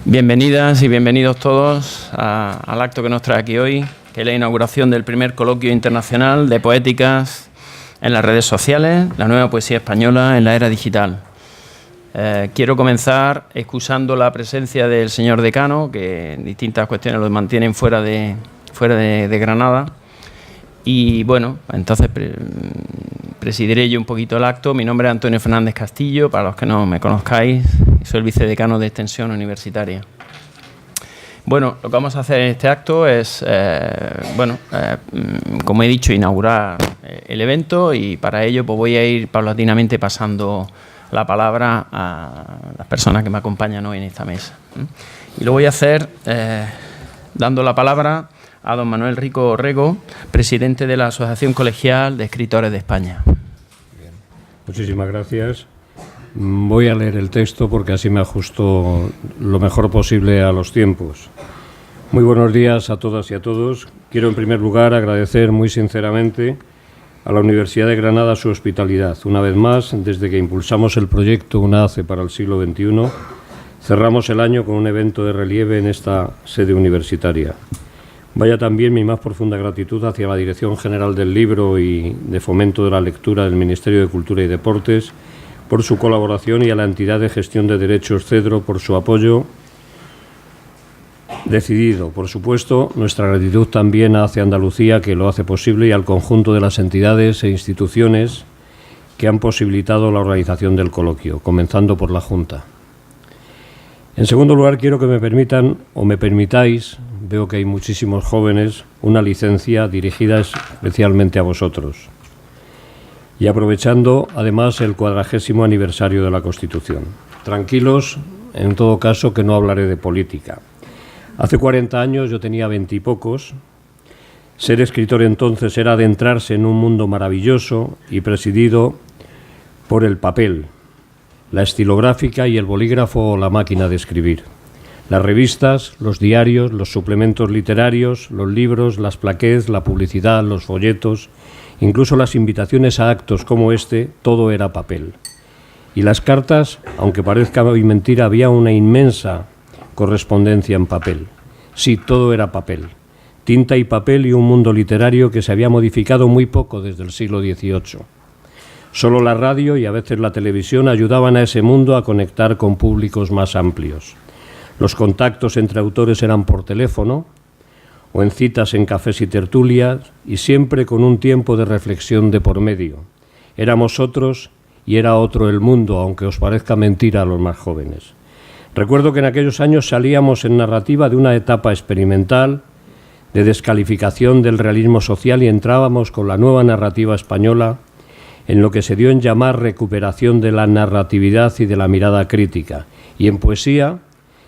Bienvenidas y bienvenidos todos al acto que nos trae aquí hoy, que es la inauguración del primer coloquio internacional de poéticas en las redes sociales, la nueva poesía española en la era digital. Quiero comenzar excusando la presencia del señor decano, que en distintas cuestiones lo mantienen fuera de Granada. Y bueno, entonces presidiré yo un poquito el acto. Mi nombre es Antonio Fernández Castillo, para los que no me conozcáis, soy el vicedecano de Extensión Universitaria. Bueno, lo que vamos a hacer en este acto es, como he dicho, inaugurar el evento, y para ello pues voy a ir paulatinamente pasando la palabra a las personas que me acompañan hoy en esta mesa. Y lo voy a hacer dando la palabra a don Manuel Rico Orrego, presidente de la Asociación Colegial de Escritores de España. Bien. Muchísimas gracias. Voy a leer el texto porque así me ajusto lo mejor posible a los tiempos. Muy buenos días a todas y a todos. Quiero en primer lugar agradecer muy sinceramente a la Universidad de Granada su hospitalidad. Una vez más, desde que impulsamos el proyecto UNACE para el siglo XXI, cerramos el año con un evento de relieve en esta sede universitaria. Vaya también mi más profunda gratitud hacia la Dirección General del Libro y de Fomento de la Lectura del Ministerio de Cultura y Deportes por su colaboración, y a la entidad de gestión de derechos Cedro por su apoyo decidido. Por supuesto, nuestra gratitud también hacia Andalucía, que lo hace posible, y al conjunto de las entidades e instituciones que han posibilitado la organización del coloquio, comenzando por la Junta. En segundo lugar, quiero que me permitan, o me permitáis, veo que hay muchísimos jóvenes, una licencia dirigida especialmente a vosotros. Y aprovechando, además, el 40º aniversario de la Constitución. Tranquilos, en todo caso, que no hablaré de política. Hace 40 años yo tenía 20 y pocos. Ser escritor entonces era adentrarse en un mundo maravilloso y presidido por el papel, la estilográfica y el bolígrafo o la máquina de escribir. Las revistas, los diarios, los suplementos literarios, los libros, las plaqués, la publicidad, los folletos, incluso las invitaciones a actos como este, todo era papel. Y las cartas, aunque parezca hoy mentira, había una inmensa correspondencia en papel. Sí, todo era papel. Tinta y papel, y un mundo literario que se había modificado muy poco desde el siglo XVIII. Solo la radio y a veces la televisión ayudaban a ese mundo a conectar con públicos más amplios. Los contactos entre autores eran por teléfono o en citas en cafés y tertulias, y siempre con un tiempo de reflexión de por medio. Éramos otros y era otro el mundo, aunque os parezca mentira a los más jóvenes. Recuerdo que en aquellos años salíamos en narrativa de una etapa experimental de descalificación del realismo social, y entrábamos con la nueva narrativa española en lo que se dio en llamar recuperación de la narratividad y de la mirada crítica. Y en poesía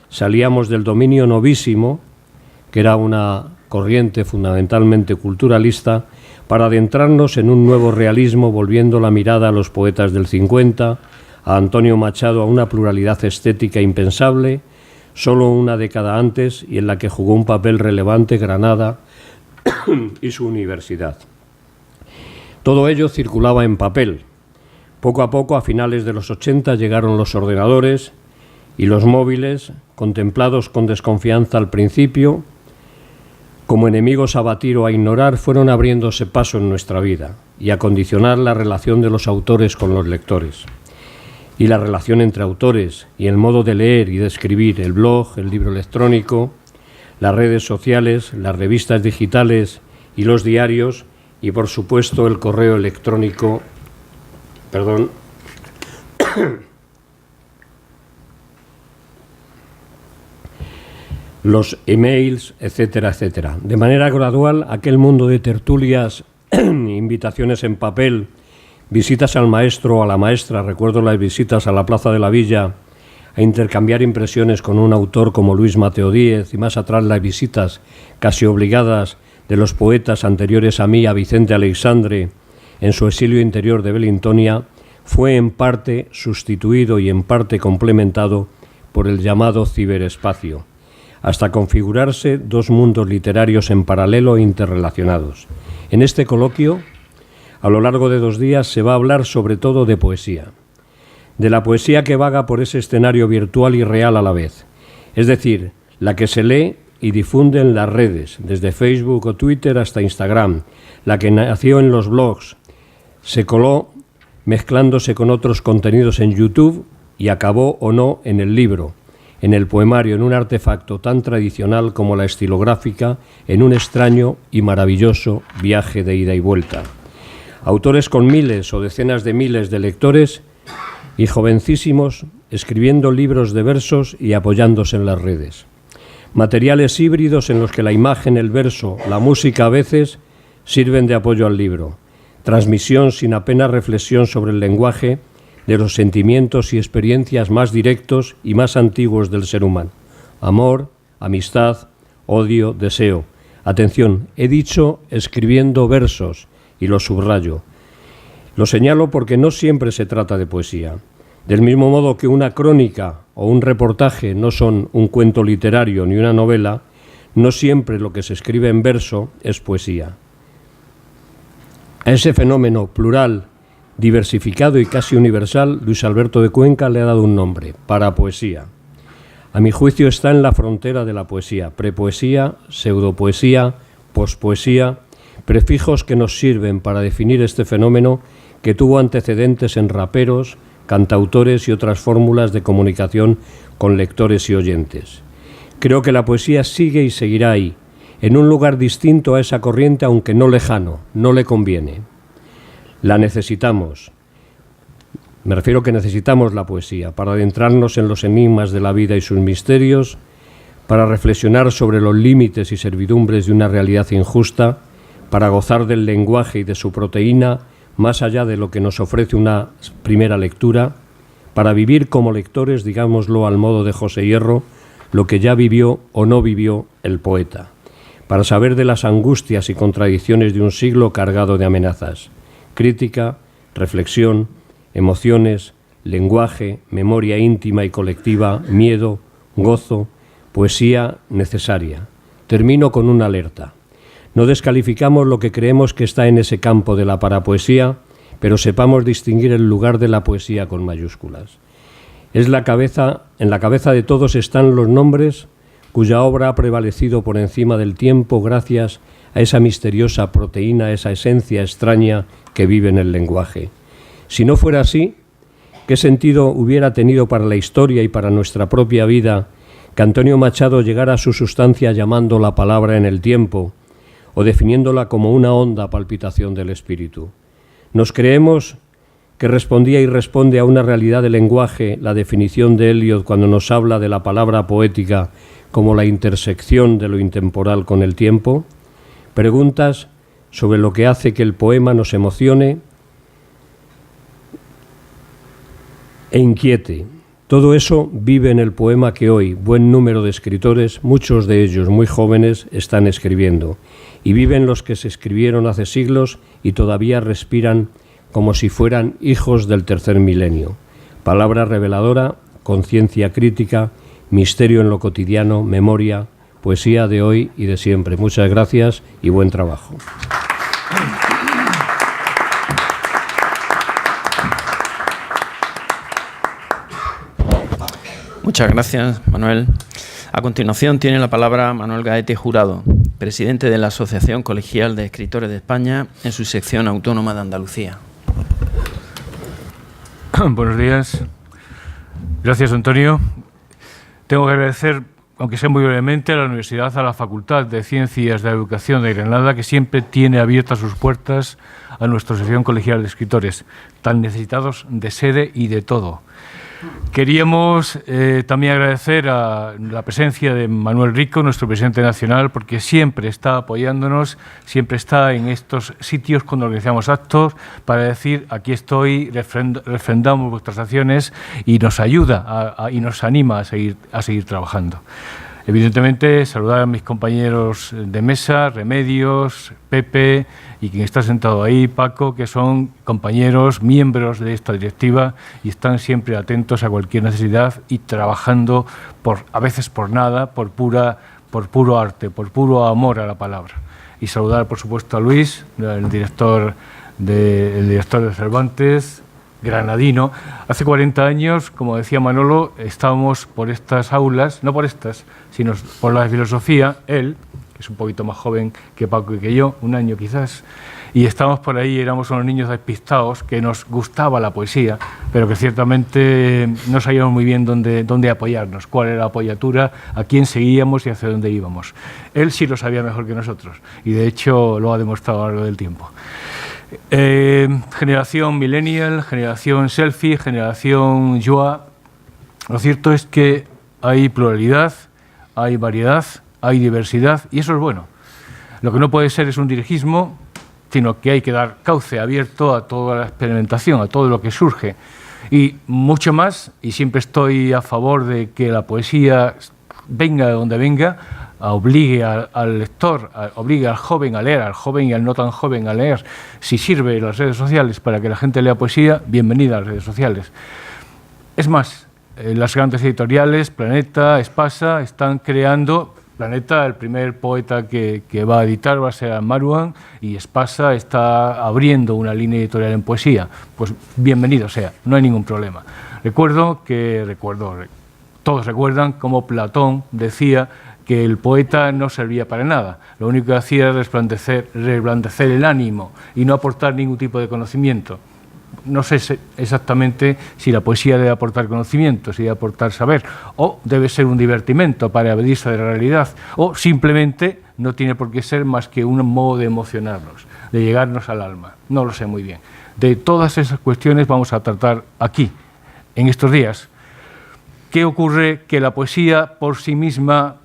salíamos del dominio novísimo, que era una corriente fundamentalmente culturalista, para adentrarnos en un nuevo realismo, volviendo la mirada a los poetas del 50, a Antonio Machado, a una pluralidad estética impensable, solo una década antes, y en la que jugó un papel relevante Granada y su universidad. Todo ello circulaba en papel. Poco a poco, a finales de los 80, llegaron los ordenadores y los móviles, contemplados con desconfianza al principio, como enemigos a batir o a ignorar, fueron abriéndose paso en nuestra vida y a condicionar la relación de los autores con los lectores. Y la relación entre autores y el modo de leer y de escribir, el blog, el libro electrónico, las redes sociales, las revistas digitales y los diarios, y por supuesto el correo electrónico, los emails, etcétera, etcétera. De manera gradual, aquel mundo de tertulias, invitaciones en papel, visitas al maestro o a la maestra, recuerdo las visitas a la Plaza de la Villa, a intercambiar impresiones con un autor como Luis Mateo Díez, y más atrás las visitas casi obligadas de los poetas anteriores a mí, a Vicente Aleixandre, en su exilio interior de Belintonia, fue en parte sustituido y en parte complementado por el llamado ciberespacio, hasta configurarse dos mundos literarios en paralelo e interrelacionados. En este coloquio, a lo largo de 2 días, se va a hablar sobre todo de poesía, de la poesía que vaga por ese escenario virtual y real a la vez, es decir, la que se lee y difunde en las redes, desde Facebook o Twitter hasta Instagram, la que nació en los blogs, se coló mezclándose con otros contenidos en YouTube y acabó o no en el libro, en el poemario, en un artefacto tan tradicional como la estilográfica, en un extraño y maravilloso viaje de ida y vuelta. Autores con miles o decenas de miles de lectores y jovencísimos escribiendo libros de versos y apoyándose en las redes. Materiales híbridos en los que la imagen, el verso, la música a veces sirven de apoyo al libro. Transmisión sin apenas reflexión sobre el lenguaje de los sentimientos y experiencias más directos y más antiguos del ser humano. Amor, amistad, odio, deseo. Atención, he dicho escribiendo versos y lo subrayo. Lo señalo porque no siempre se trata de poesía. Del mismo modo que una crónica o un reportaje no son un cuento literario ni una novela, no siempre lo que se escribe en verso es poesía. A ese fenómeno plural, diversificado y casi universal, Luis Alberto de Cuenca le ha dado un nombre: parapoesía. A mi juicio está en la frontera de la poesía: prepoesía, pseudopoesía, pospoesía, prefijos que nos sirven para definir este fenómeno que tuvo antecedentes en raperos, cantautores y otras fórmulas de comunicación con lectores y oyentes. Creo que la poesía sigue y seguirá ahí, en un lugar distinto a esa corriente, aunque no lejano, no le conviene. La necesitamos. Me refiero que necesitamos la poesía para adentrarnos en los enigmas de la vida y sus misterios, para reflexionar sobre los límites y servidumbres de una realidad injusta, para gozar del lenguaje y de su proteína, más allá de lo que nos ofrece una primera lectura, para vivir como lectores, digámoslo al modo de José Hierro, lo que ya vivió o no vivió el poeta, para saber de las angustias y contradicciones de un siglo cargado de amenazas. Crítica, reflexión, emociones, lenguaje, memoria íntima y colectiva, miedo, gozo, poesía necesaria. Termino con una alerta. No descalificamos lo que creemos que está en ese campo de la parapoesía, pero sepamos distinguir el lugar de la poesía con mayúsculas. En la cabeza de todos están los nombres cuya obra ha prevalecido por encima del tiempo gracias a esa misteriosa proteína, esa esencia extraña que vive en el lenguaje. Si no fuera así, ¿qué sentido hubiera tenido para la historia y para nuestra propia vida que Antonio Machado llegara a su sustancia llamando la palabra en el tiempo, o definiéndola como una honda palpitación del espíritu? Nos creemos que respondía y responde a una realidad del lenguaje la definición de Eliot cuando nos habla de la palabra poética como la intersección de lo intemporal con el tiempo. Preguntas sobre lo que hace que el poema nos emocione e inquiete. Todo eso vive en el poema que hoy buen número de escritores, muchos de ellos muy jóvenes, están escribiendo. Y viven los que se escribieron hace siglos y todavía respiran como si fueran hijos del tercer milenio. Palabra reveladora, conciencia crítica, misterio en lo cotidiano, memoria, poesía de hoy y de siempre. Muchas gracias y buen trabajo. Muchas gracias, Manuel. A continuación tiene la palabra Manuel Gaete Jurado, presidente de la Asociación Colegial de Escritores de España, en su sección autónoma de Andalucía. Buenos días. Gracias, Antonio. Tengo que agradecer, aunque sea muy brevemente, a la Universidad, a la Facultad de Ciencias de la Educación de Granada, que siempre tiene abiertas sus puertas a nuestra Asociación Colegial de Escritores, tan necesitados de sede y de todo. Queríamos también agradecer a la presencia de Manuel Rico, nuestro presidente nacional, porque siempre está apoyándonos, siempre está en estos sitios cuando organizamos actos para decir: aquí estoy, refrendamos vuestras acciones, y nos ayuda y nos anima a seguir trabajando. Evidentemente, saludar a mis compañeros de mesa, Remedios, Pepe y quien está sentado ahí, Paco, que son compañeros, miembros de esta directiva y están siempre atentos a cualquier necesidad y trabajando, a veces por nada, por puro arte, por puro amor a la palabra. Y saludar, por supuesto, a Luis, el director de Cervantes, granadino. Hace 40 años, como decía Manolo, estábamos por estas aulas, no por estas, sino por la de filosofía, él, que es un poquito más joven que Paco y que yo, un año quizás, y estábamos por ahí, éramos unos niños despistados, que nos gustaba la poesía, pero que ciertamente no sabíamos muy bien dónde apoyarnos, cuál era la apoyatura, a quién seguíamos y hacia dónde íbamos. Él sí lo sabía mejor que nosotros, y de hecho lo ha demostrado a lo largo del tiempo. Generación millennial, generación selfie, generación Joa. Lo cierto es que hay pluralidad, hay variedad, hay diversidad, y eso es bueno. Lo que no puede ser es un dirigismo, sino que hay que dar cauce abierto a toda la experimentación, a todo lo que surge. Y mucho más, y siempre estoy a favor de que la poesía venga de donde venga, obligue al lector, obligue al joven a leer, al joven y al no tan joven a leer. Si sirve las redes sociales para que la gente lea poesía, bienvenida a las redes sociales. Es más, las grandes editoriales, Planeta, Espasa, están creando... Planeta, el primer poeta que va a editar va a ser Maruán, y Espasa está abriendo una línea editorial en poesía. Pues bienvenido sea, no hay ningún problema. Todos recuerdan cómo Platón decía que el poeta no servía para nada. Lo único que hacía era reblandecer el ánimo y no aportar ningún tipo de conocimiento. No sé exactamente si la poesía debe aportar conocimiento, si debe aportar saber, o debe ser un divertimento para evadirse de la realidad, o simplemente no tiene por qué ser más que un modo de emocionarnos, de llegarnos al alma. No lo sé muy bien. De todas esas cuestiones vamos a tratar aquí, en estos días. ¿Qué ocurre? Que la poesía por sí misma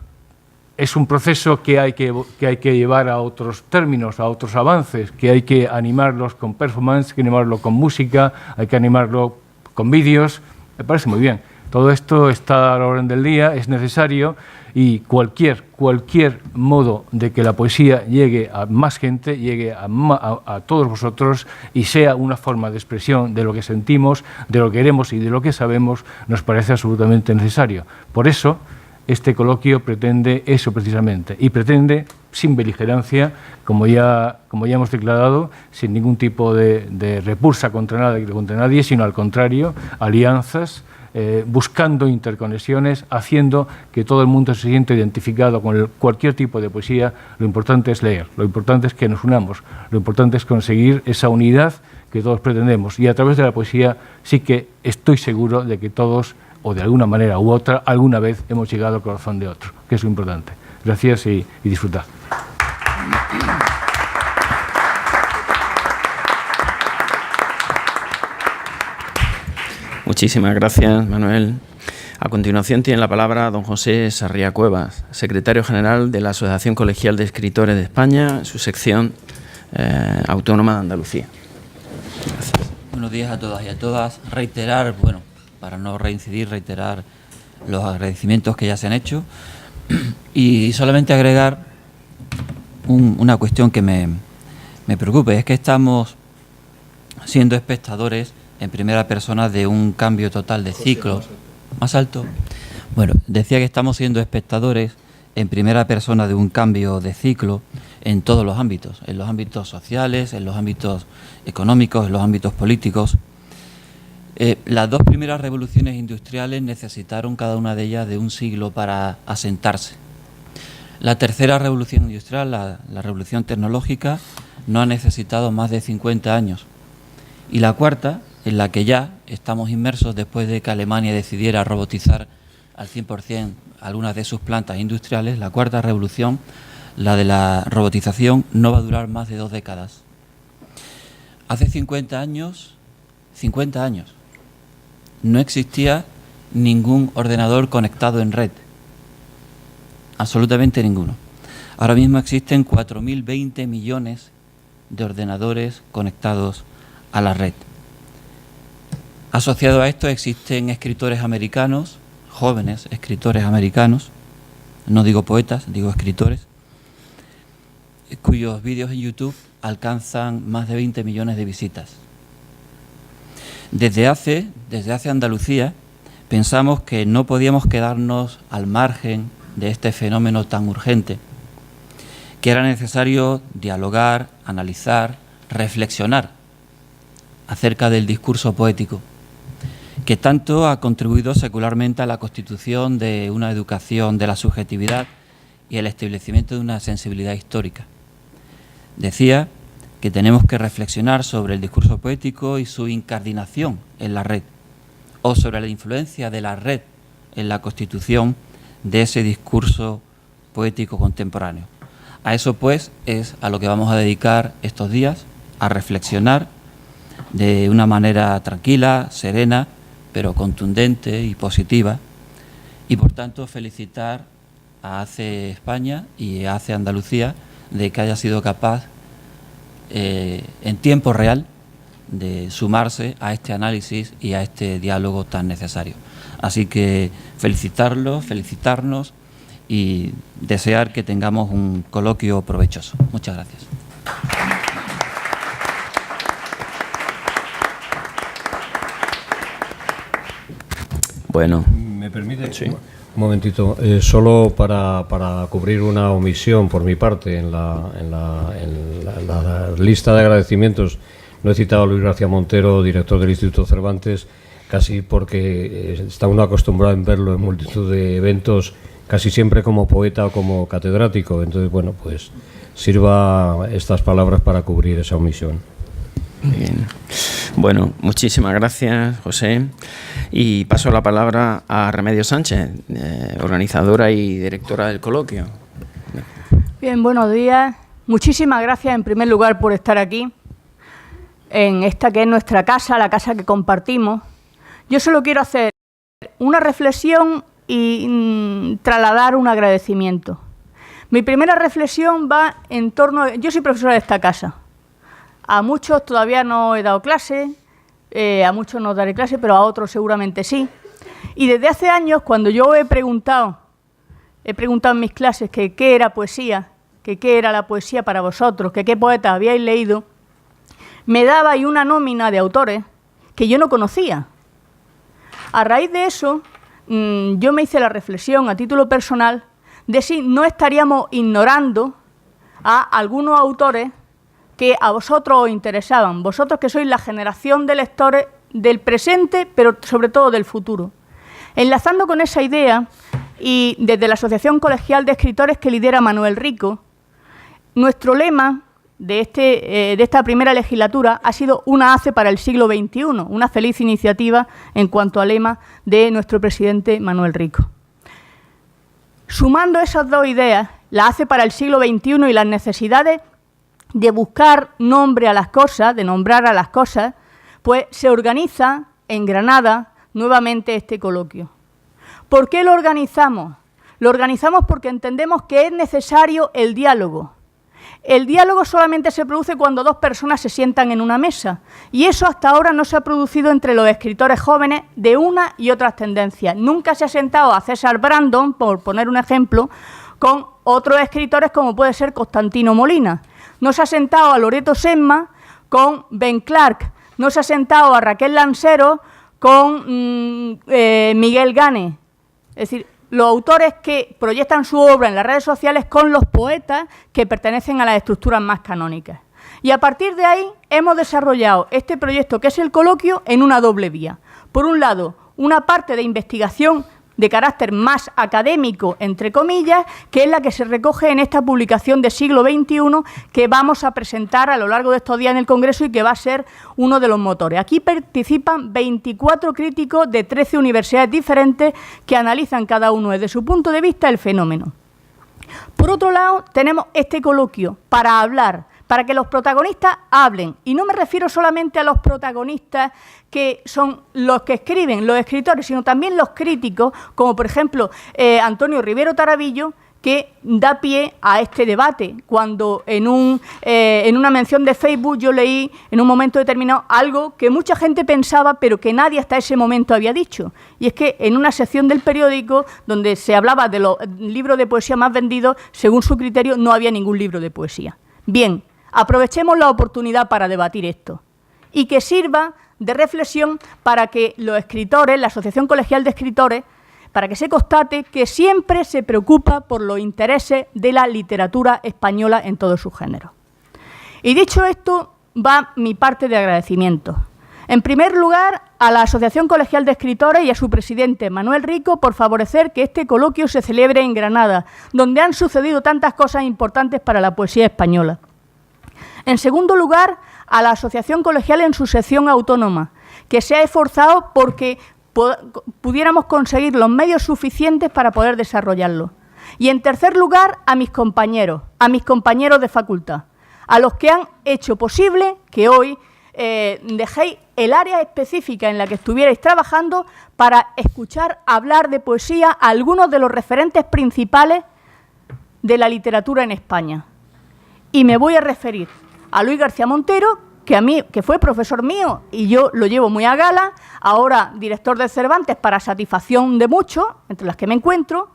es un proceso que hay que llevar a otros términos, a otros avances, que hay que animarlos con performance, hay que animarlo con música, hay que animarlo con vídeos. Me parece muy bien. Todo esto está a la orden del día, es necesario, y cualquier modo de que la poesía llegue a más gente, llegue a todos vosotros y sea una forma de expresión de lo que sentimos, de lo que queremos y de lo que sabemos, nos parece absolutamente necesario. Por eso, este coloquio pretende eso precisamente, y pretende, sin beligerancia, como ya hemos declarado, sin ningún tipo de repulsa contra nadie, sino al contrario, alianzas, buscando interconexiones, haciendo que todo el mundo se sienta identificado con cualquier tipo de poesía. Lo importante es leer, lo importante es que nos unamos, lo importante es conseguir esa unidad que todos pretendemos, y a través de la poesía sí que estoy seguro de que todos, o de alguna manera u otra, alguna vez hemos llegado al corazón de otro, que es lo importante. Gracias y disfrutad. Muchísimas gracias, Manuel. A continuación tiene la palabra don José Sarria Cuevas, secretario general de la Asociación Colegial de Escritores de España, su sección autónoma de Andalucía. Gracias. Buenos días a todas y a todas. Reiterar, bueno, para no reincidir, reiterar los agradecimientos que ya se han hecho, y solamente agregar una cuestión que me preocupa, es que estamos siendo espectadores en primera persona de un cambio total de ciclo. ¿Más alto? Bueno, decía que estamos siendo espectadores en primera persona de un cambio de ciclo en todos los ámbitos, en los ámbitos sociales, en los ámbitos económicos, en los ámbitos políticos. Las dos primeras revoluciones industriales necesitaron cada una de ellas de un siglo para asentarse. La tercera revolución industrial, la revolución tecnológica, no ha necesitado más de 50 años. Y la cuarta, en la que ya estamos inmersos después de que Alemania decidiera robotizar al 100% algunas de sus plantas industriales, la cuarta revolución, la de la robotización, no va a durar más de 2 décadas. Hace 50 años, no existía ningún ordenador conectado en red, absolutamente ninguno. Ahora mismo existen 4.020 millones de ordenadores conectados a la red. Asociado a esto existen escritores americanos, jóvenes escritores americanos, no digo poetas, digo escritores, cuyos vídeos en YouTube alcanzan más de 20 millones de visitas. Desde hace Andalucía pensamos que no podíamos quedarnos al margen de este fenómeno tan urgente, que era necesario dialogar, analizar, reflexionar acerca del discurso poético, que tanto ha contribuido secularmente a la constitución de una educación de la subjetividad y el establecimiento de una sensibilidad histórica. Decía que tenemos que reflexionar sobre el discurso poético y su incardinación en la red, o sobre la influencia de la red en la constitución de ese discurso poético contemporáneo. A eso, pues, es a lo que vamos a dedicar estos días, a reflexionar de una manera tranquila, serena, pero contundente y positiva, y por tanto felicitar a ACE España y a ACE Andalucía de que haya sido capaz en tiempo real de sumarse a este análisis y a este diálogo tan necesario. Así que felicitarlos, felicitarnos y desear que tengamos un coloquio provechoso. Muchas gracias. Bueno. ¿Me permite? Sí. Un momentito, solo para cubrir una omisión por mi parte en la lista de agradecimientos. No he citado a Luis García Montero, director del Instituto Cervantes, casi porque está uno acostumbrado en verlo en multitud de eventos, casi siempre como poeta o como catedrático. Entonces, bueno, pues sirva estas palabras para cubrir esa omisión. Bien. Bueno, muchísimas gracias, José. Y paso la palabra a Remedios Sánchez, organizadora y directora del coloquio. Bien, buenos días. Muchísimas gracias en primer lugar por estar aquí, en esta que es nuestra casa, la casa que compartimos. Yo solo quiero hacer una reflexión y trasladar un agradecimiento. Mi primera reflexión va en torno a... Yo soy profesora de esta casa. A muchos todavía no he dado clase, a muchos no daré clase, pero a otros seguramente sí. Y desde hace años, cuando yo he preguntado en mis clases que qué era poesía, que qué era la poesía para vosotros, que qué poetas habíais leído, me daba ahí una nómina de autores que yo no conocía. A raíz de eso, yo me hice la reflexión a título personal de si no estaríamos ignorando a algunos autores que a vosotros os interesaban, vosotros que sois la generación de lectores del presente, pero sobre todo del futuro. Enlazando con esa idea, y desde la Asociación Colegial de Escritores que lidera Manuel Rico, nuestro lema de esta primera legislatura ha sido una ACE para el siglo XXI, una feliz iniciativa en cuanto al lema de nuestro presidente Manuel Rico. Sumando esas dos ideas, la ACE para el siglo XXI y las necesidades de buscar nombre a las cosas, de nombrar a las cosas, pues se organiza en Granada nuevamente este coloquio. ¿Por qué lo organizamos? Lo organizamos porque entendemos que es necesario el diálogo. El diálogo solamente se produce cuando dos personas se sientan en una mesa, y eso hasta ahora no se ha producido entre los escritores jóvenes de una y otras tendencias. Nunca se ha sentado a César Brandon, por poner un ejemplo, con otros escritores como puede ser Constantino Molina. No se ha sentado a Loreto Semma con Ben Clark, no se ha sentado a Raquel Lansero con Miguel Gane. Es decir, los autores que proyectan su obra en las redes sociales con los poetas que pertenecen a las estructuras más canónicas. Y a partir de ahí hemos desarrollado este proyecto, que es el coloquio, en una doble vía. Por un lado, una parte de investigación de carácter más académico, entre comillas, que es la que se recoge en esta publicación de siglo XXI que vamos a presentar a lo largo de estos días en el Congreso y que va a ser uno de los motores. Aquí participan 24 críticos de 13 universidades diferentes que analizan cada uno desde su punto de vista el fenómeno. Por otro lado, tenemos este coloquio para hablar, para que los protagonistas hablen. Y no me refiero solamente a los protagonistas que son los que escriben, los escritores, sino también los críticos, como por ejemplo Antonio Rivero Tarabillo, que da pie a este debate. Cuando en una mención de Facebook yo leí en un momento determinado algo que mucha gente pensaba, pero que nadie hasta ese momento había dicho. Y es que en una sección del periódico donde se hablaba de los libros de poesía más vendidos, según su criterio, no había ningún libro de poesía. Bien, aprovechemos la oportunidad para debatir esto y que sirva de reflexión para que los escritores, la Asociación Colegial de Escritores, para que se constate que siempre se preocupa por los intereses de la literatura española en todos sus géneros. Y dicho esto, va mi parte de agradecimiento. En primer lugar, a la Asociación Colegial de Escritores y a su presidente, Manuel Rico, por favorecer que este coloquio se celebre en Granada, donde han sucedido tantas cosas importantes para la poesía española. En segundo lugar, a la Asociación Colegial en su sección autónoma, que se ha esforzado porque pudiéramos conseguir los medios suficientes para poder desarrollarlo. Y en tercer lugar, a mis compañeros de facultad, a los que han hecho posible que hoy dejéis el área específica en la que estuvierais trabajando para escuchar hablar de poesía a algunos de los referentes principales de la literatura en España. Y me voy a referir a Luis García Montero, que fue profesor mío y yo lo llevo muy a gala, ahora director de Cervantes para satisfacción de muchos, entre las que me encuentro,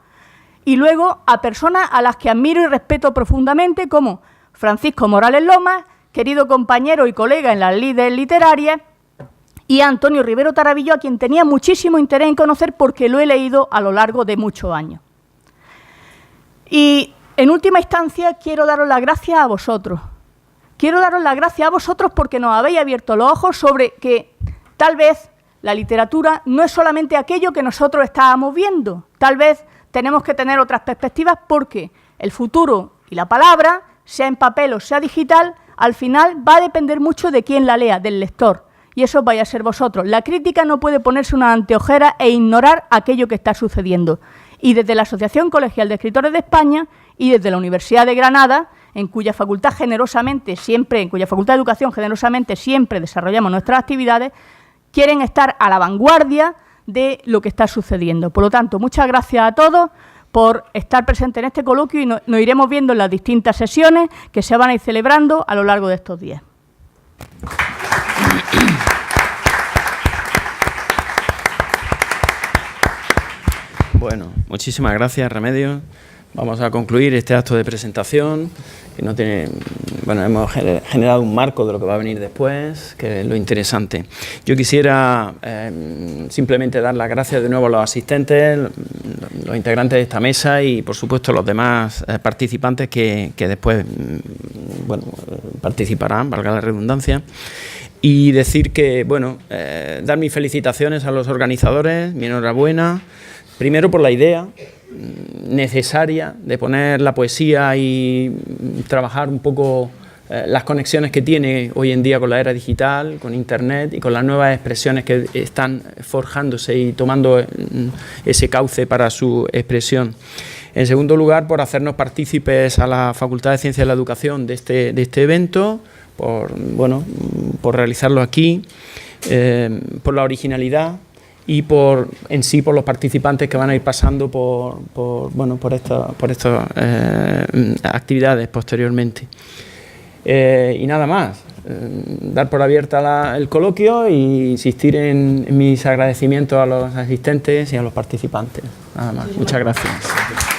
y luego a personas a las que admiro y respeto profundamente, como Francisco Morales Lomas, querido compañero y colega en las lides literarias, y a Antonio Rivero Tarabillo, a quien tenía muchísimo interés en conocer porque lo he leído a lo largo de muchos años. Y en última instancia quiero daros las gracias a vosotros. Quiero daros las gracias a vosotros porque nos habéis abierto los ojos sobre que tal vez la literatura no es solamente aquello que nosotros estábamos viendo. Tal vez tenemos que tener otras perspectivas porque el futuro y la palabra, sea en papel o sea digital, al final va a depender mucho de quién la lea, del lector. Y eso vais a ser vosotros. La crítica no puede ponerse una anteojera e ignorar aquello que está sucediendo. Y desde la Asociación Colegial de Escritores de España y desde la Universidad de Granada, en cuya facultad de Educación generosamente siempre desarrollamos nuestras actividades, quieren estar a la vanguardia de lo que está sucediendo. Por lo tanto, muchas gracias a todos por estar presentes en este coloquio y nos iremos viendo en las distintas sesiones que se van a ir celebrando a lo largo de estos días. Bueno, muchísimas gracias, Remedios. Vamos a concluir este acto de presentación, que no tiene, bueno, hemos generado un marco de lo que va a venir después, que es lo interesante. Yo quisiera simplemente dar las gracias de nuevo a los asistentes, los integrantes de esta mesa y, por supuesto, los demás participantes que después, bueno, participarán, valga la redundancia. Y decir que, bueno, dar mis felicitaciones a los organizadores, mi enhorabuena, primero por la idea necesaria de poner la poesía y trabajar un poco las conexiones que tiene hoy en día con la era digital, con Internet y con las nuevas expresiones que están forjándose y tomando ese cauce para su expresión. En segundo lugar, por hacernos partícipes a la Facultad de Ciencias de la Educación de este evento, por realizarlo aquí, por la originalidad y por los participantes que van a ir pasando por estas actividades posteriormente. Y nada más, dar por abierta el coloquio y insistir en mis agradecimientos a los asistentes y a los participantes. Nada más. Muchas gracias.